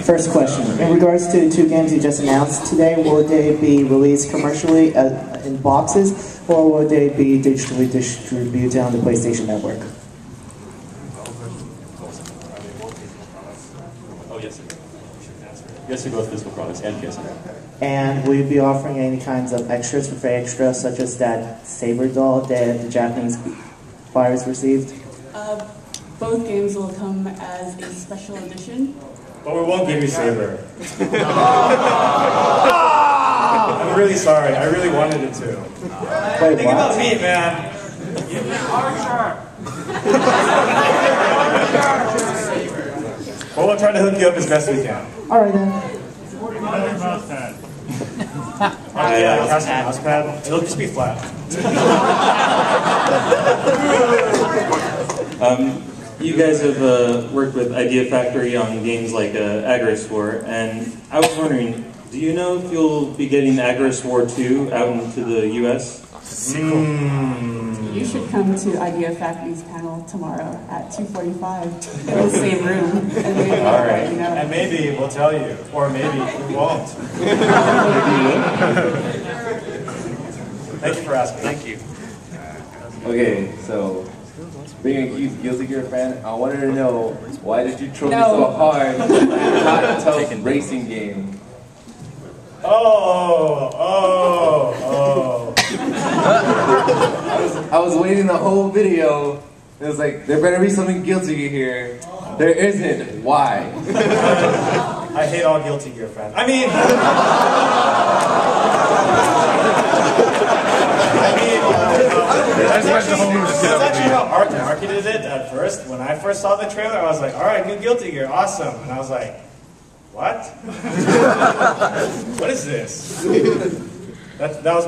First question. In regards to the two games you just announced today, will they be released commercially in boxes, or will they be digitally distributed on the PlayStation Network? Oh, yes. Yes to both physical products and PS4. And will you be offering any kinds of extras for free extras, such as that Saber doll that the Japanese buyers received? Both games will come as a special edition. But we won't give you Saber. I'm really sorry. I really wanted it to. Wait, think about me, man. Well, we'll try to hook you up as best we can. All right then. Yeah, cast a mouse pad. It'll just be flat. You guys have worked with Idea Factory on games like Aksys War, and I was wondering, do you know if you'll be getting Aksys War 2 out into the US? You should come to Idea Factory's panel tomorrow at 2:45 in the same room. And maybe all right. You know. And maybe we'll tell you, or maybe we won't. Thank you for asking. Thank you. Okay, so being a huge Guilty Gear fan, I wanted to know, why did you throw me so hard at a hot tub racing game? I was waiting the whole video. It was like, there better be something Guilty Gear here. There isn't. Why? I hate all Guilty Gear fans. I mean, that's actually how Art marketed it at first. When I first saw the trailer, I was like, all right, new Guilty Gear, awesome. And I was like, what? What is this? It was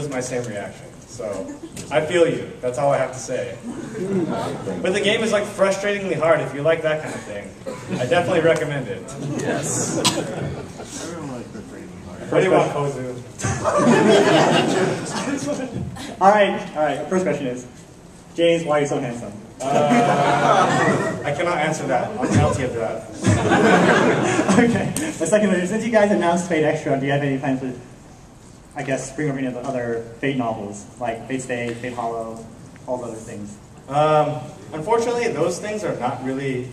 my same reaction. So, I feel you. That's all I have to say. But the game is like frustratingly hard if you like that kind of thing. I definitely recommend it. Yes. What do you want, Kozu? All right. First question is, James, why are you so handsome? I cannot answer that. I'm guilty of that. Okay. The second one is, since you guys announced Fate Extra, do you have any plans to, I guess, bring over any of the other Fate novels, like Fate Stay, Fate Hollow, all those other things? Unfortunately, those things are not really,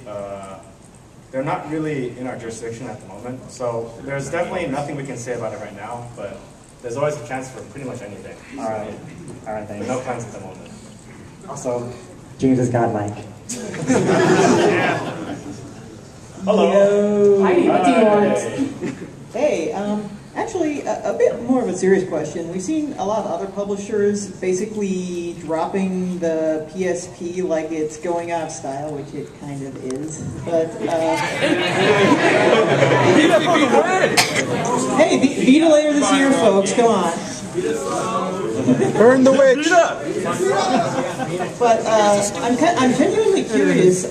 they're not really in our jurisdiction at the moment. So there's definitely nothing we can say about it right now, but there's always a chance for pretty much anything. All right, thanks. No plans at the moment. Also, James is godlike. Hello. Hi, what do you want? Hey, actually, a bit more of a serious question. We've seen a lot of other publishers basically dropping the PSP like it's going out of style, which it kind of is. But, hey, beat a layer this year, folks. Come on. Burn the witch! But I'm genuinely curious.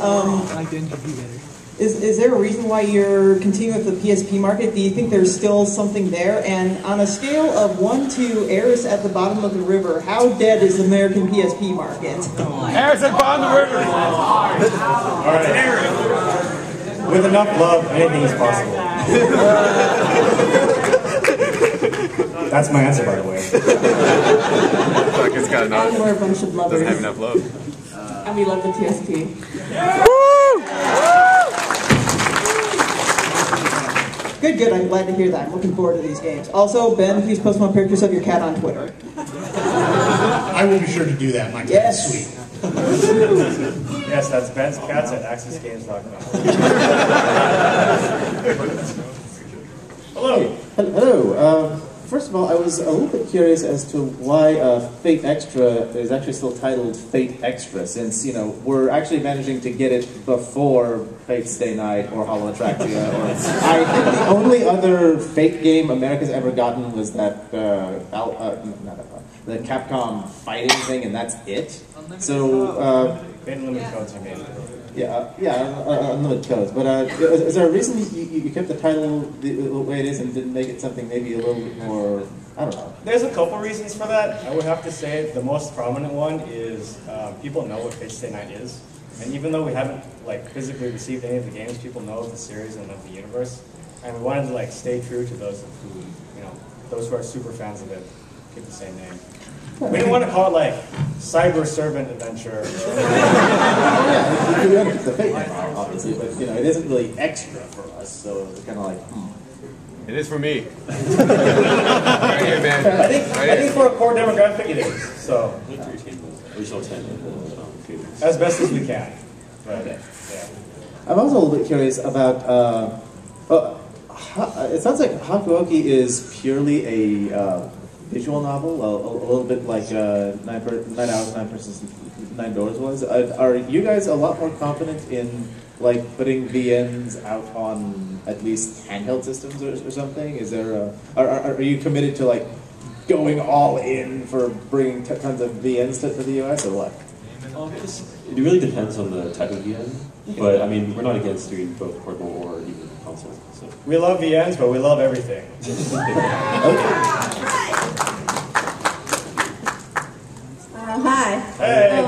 Is there a reason why you're continuing with the PSP market? Do you think there's still something there? And on a scale of 1 to Eris at the bottom of the river, how dead is the American PSP market? Eris at the bottom of the river! All right. With enough love, anything is possible. That's my answer, by the way. Fuck, it's got enough. And we're a bunch of lovers. Doesn't have enough love. And we love the PSP. Good, I'm glad to hear that. I'm looking forward to these games. Also, Ben, please post more pictures of your cat on Twitter. I will be sure to do that. My cat is sweet. Yes, that's Ben's Cats at AksysGames.com. Hello. Hello. First of all, I was a little bit curious as to why Fate Extra is actually still titled Fate Extra, since, you know, we're actually managing to get it before Fate Stay Night or Hollow Attractia. I think the only other Fate game America's ever gotten was that, the Capcom fighting thing, and that's it. So, Unlimited Codes, you mean? Unlimited Codes. But is there a reason you kept the title the way it is and didn't make it something maybe a little bit more, I don't know? There's a couple reasons for that. I would have to say the most prominent one is people know what Fate Stay Night is. And even though we haven't like physically received any of the games, people know of the series and of the universe. And we wanted to like stay true to those who, those who are super fans of it, keep the same name. We didn't want to call it like Cyber Servant Adventure. Yeah, we want to keep the fate name, obviously, but it isn't really extra for us, so it's kind of like, It is for me. I think for a core demographic it is. So as best as we can. But, yeah. I'm also a little bit curious about. It sounds like Hakuoki is purely a visual novel, a little bit like 9 Hours, 9 Persons, 9 Doors was. Are you guys a lot more confident in like putting VNs out on at least handheld systems or something? Is there are you committed to like going all in for bringing tons of VNs to the US or what? It really depends on the type of VN, but I mean, we're not against doing both portable or even console. So. We love VNs, but we love everything. Hi. Hey.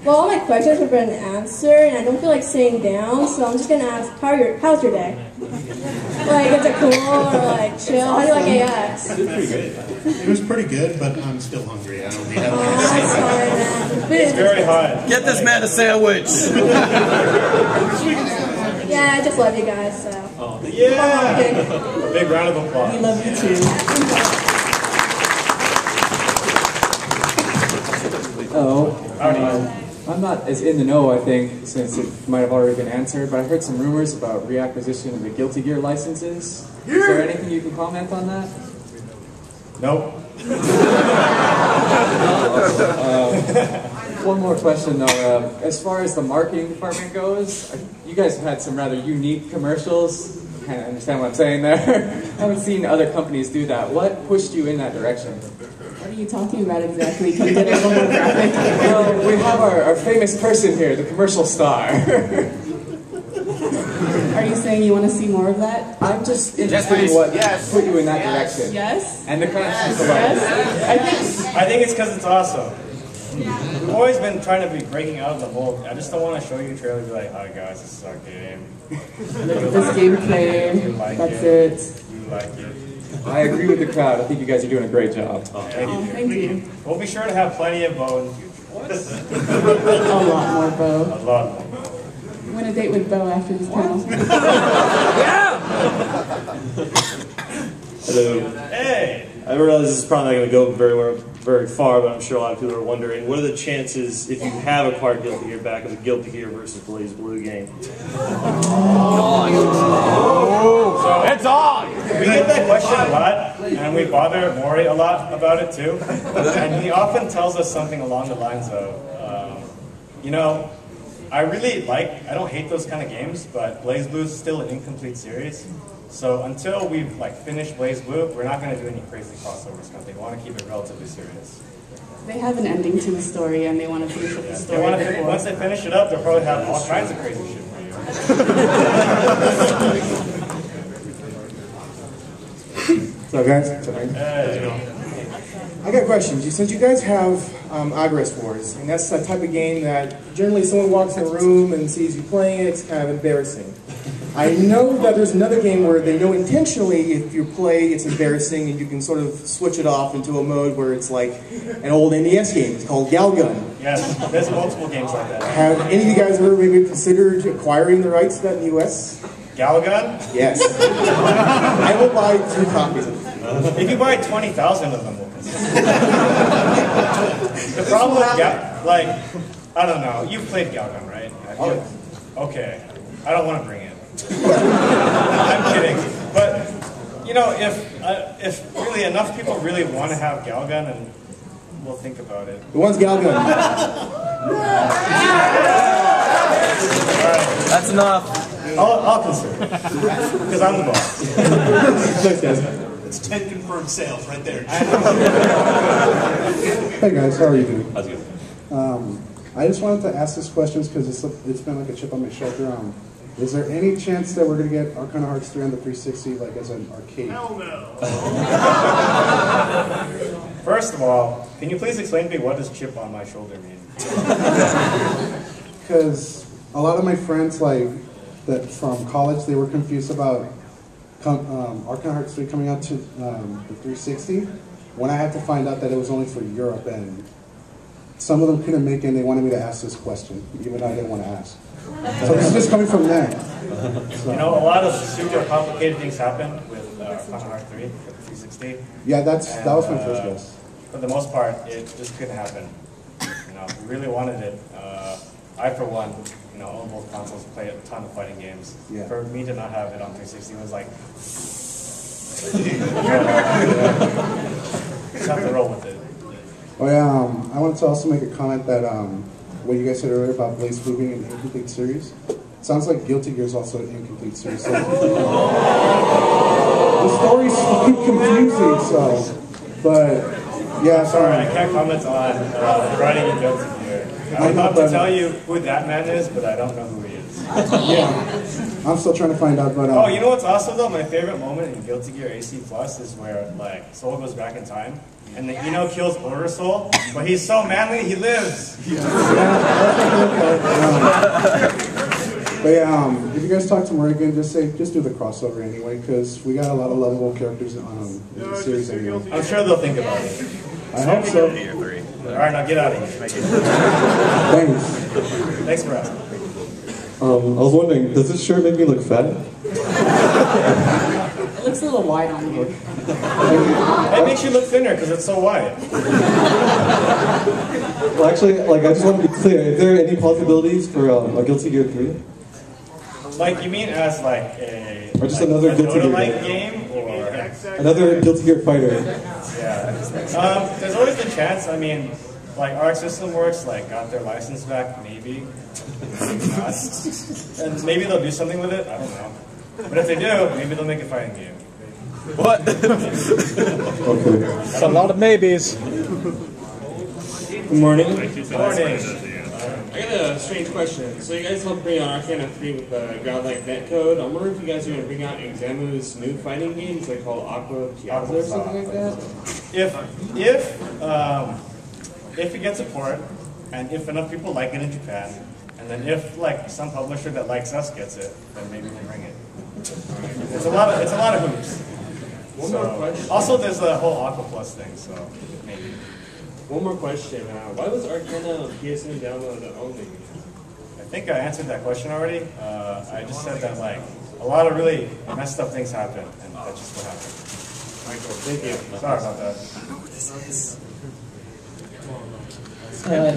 Well, all my questions have been answered, and I don't feel like sitting down, so I'm just gonna ask, how's your day? Like, is it cool or like chill? How do you like AX? It was pretty good. It was pretty good, but I'm still hungry. I don't think I'm sorry, man. It's very hot. Get this man a sandwich. Yeah, I just love you guys, so. Yeah! A big round of applause. We love you too. Hello. I'm not as in the know, I think, since it might have already been answered, but I heard some rumors about reacquisition of the Guilty Gear licenses. Is there anything you can comment on that? Nope. One more question though. As far as the marketing department goes, you guys have had some rather unique commercials. Kind of understand what I'm saying there. I haven't seen other companies do that. What pushed you in that direction? What are you talking about exactly? Can you get a little more graphic? Well, we have our famous person here, the commercial star. Are you saying you want to see more of that? I'm just interested in what put you in that direction. Yes. And the content Yes. I think it's because it's awesome. I've always been trying to be breaking out of the mold. I just don't want to show you a trailer and be like, hi guys, this is our game. Look at this gameplay. That's it. You like it. I agree with the crowd. I think you guys are doing a great job. Thank you. We'll be sure to have plenty of Bo in the future. A lot more Bo. A lot more Bo. I'm going to date with Bo after this panel. Hello. Hey! I realize this is probably not going to go very far, but I'm sure a lot of people are wondering, what are the chances, if you have acquired Guilty Gear back, of a Guilty Gear versus Blaze Blue game? So it's on! We get that question a lot, and we bother Maury a lot about it too. And he often tells us something along the lines of, I don't hate those kind of games, but Blaze Blue is still an incomplete series. So until we've finished Blaze Blue, we're not going to do any crazy crossovers because they want to keep it relatively serious. They have an ending to the story, and they want to finish up the story. Once they finish it up, they'll probably have all kinds of crazy shit for you. What's up, guys? I got questions. Since you guys have Aggregate Wars, and that's the type of game that generally someone walks in a room and sees you playing it, it's kind of embarrassing. I know that there's another game where they know intentionally if you play it's embarrassing and you can sort of switch it off into a mode where it's like an old NES game. It's called Galgun. Yes, there's multiple games like that. Have any of you guys ever maybe considered acquiring the rights to that in the US? Galgun? Yes. I will buy 2 copies of it. If you buy 20,000 of them, we'll consider. The problem with I don't know. You've played Galgun, right? Oh. Okay. I don't want to bring it. I'm kidding. But, if really enough people really want to have Galgun, and we'll think about it. Who wants Galgun? That's enough. I'll consider it. Because I'm the boss. Thanks, guys. It's 10 confirmed sales right there. Hey guys, how are you doing? How's it going? I just wanted to ask this question because it's been like a chip on my shoulder. Is there any chance that we're going to get Arcana Hearts 3 on the 360 like as an arcade? Hell no. First of all, can you please explain to me what does chip on my shoulder mean? Because a lot of my friends like that from college, they were confused about Arcana Heart 3 coming out to the 360. When I had to find out that it was only for Europe, and some of them couldn't make it, and they wanted me to ask this question, even though I didn't want to ask. So this is just coming from them. So. You know, a lot of super complicated things happen with Arcana Heart 3 for the 360. Yeah, that was my first guess. For the most part, it just couldn't happen. You know, we really wanted it. I, for one, you know, own both consoles, play a ton of fighting games. Yeah. For me to not have it on 360 was like, just have to roll with it. Oh yeah, I wanted to also make a comment that what you guys said earlier about Blaze Blue being an incomplete series. It sounds like Guilty Gear is also an incomplete series. So the story's fucking confusing. So, but yeah, sorry, I can't comment on writing in Guilty Gear. I'm about to tell you who that man is, but I don't know who he is. Yeah, I'm still trying to find out. But oh, you know what's awesome though? My favorite moment in Guilty Gear AC Plus is where like Soul goes back in time, and then Eno kills Order Soul, but he's so manly he lives. But yeah, if you guys talk to Morrigan, just do the crossover anyway, because we got a lot of lovable characters in the series anyway. I'm sure they'll think about it. I hope so. Alright, now get out of here. Thanks. Thanks for asking. I was wondering, does this shirt make me look fat? It looks a little wide on you. It makes you look thinner because it's so wide. Well, actually, like, I just want to be clear. Is there any possibilities for a Guilty Gear 3? Like, you mean as like a... Or just like another a Guilty Gear game? Or... Another Guilty Gear fighter. Yeah. There's always the chance, I mean, like Arc System Works, like, got their license back, maybe. Maybe not. And maybe they'll do something with it, I don't know. But if they do, maybe they'll make a fighting game. What? Okay. That's a lot of maybes. Good morning. Good morning. I got a strange question. So you guys helped bring out Arcana 3 with the godlike netcode. I'm wondering if you guys are going to bring out Examu's new fighting games, like called Aqua Piazza or something like that? If it gets support, and if enough people like it in Japan, and then if like some publisher that likes us gets it, then maybe we'll bring it. It's a lot of hoops. One more question. Also, there's the whole Aqua Plus thing, so maybe. One more question. Why was Arcana PSN download only? I think I answered that question already. I just said that like a lot of really messed up things happen, and that's just what happened. Michael, thank you. Sorry about that.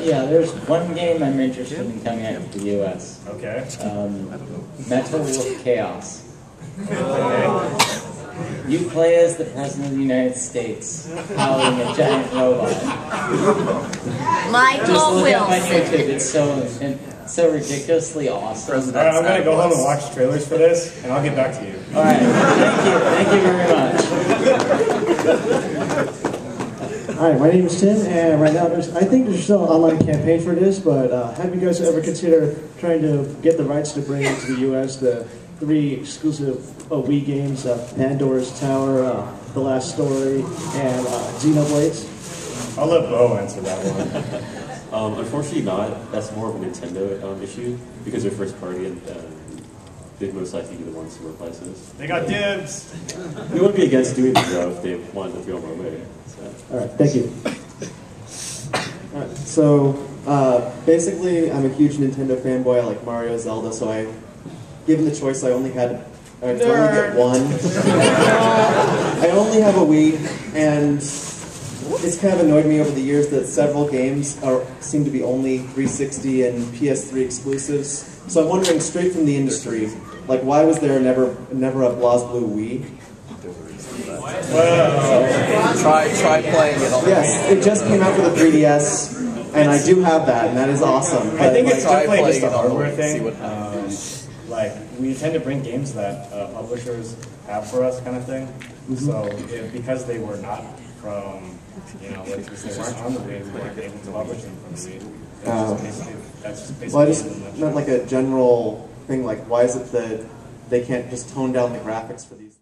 Yeah, there's one game I'm interested in coming out to the U.S. Okay. Metal Wolf Chaos. Okay. You play as the President of the United States, piloting a giant robot. Just look at my YouTube, it's so ridiculously awesome. Alright, I'm going to go home and watch trailers for this, and I'll get back to you. Alright, thank you very much. Hi, my name is Tim, and right now I think there's still an online campaign for this, but have you guys ever considered trying to get the rights to bring into the U.S. the 3 exclusive Wii games, Pandora's Tower, The Last Story, and Xenoblades? I'll let Bo answer that one. Unfortunately not. That's more of a Nintendo issue, because they're first party and they'd most likely be the ones who replace us. They got dibs! We wouldn't be against doing it though if they wanted to throw them away. Alright, thank you. Alright, so basically I'm a huge Nintendo fanboy. I like Mario, Zelda, so given the choice I only get one. I only have a Wii, and it's kind of annoyed me over the years that several games seem to be only 360 and PS3 exclusives. So I'm wondering, straight from the industry, like why was there never a BlazBlue Wii? Try playing it on the Yes, it just came out for the 3DS, and I do have that, and that is awesome. I think it's definitely just a hardware thing. Like, we tend to bring games that publishers have for us, kind of thing. So, because they were not from, you know, they weren't on the Wii, we weren't able to publish them from the Wii. That's just basically well, I just meant like a general thing, like why is it that they can't just tone down the graphics for these?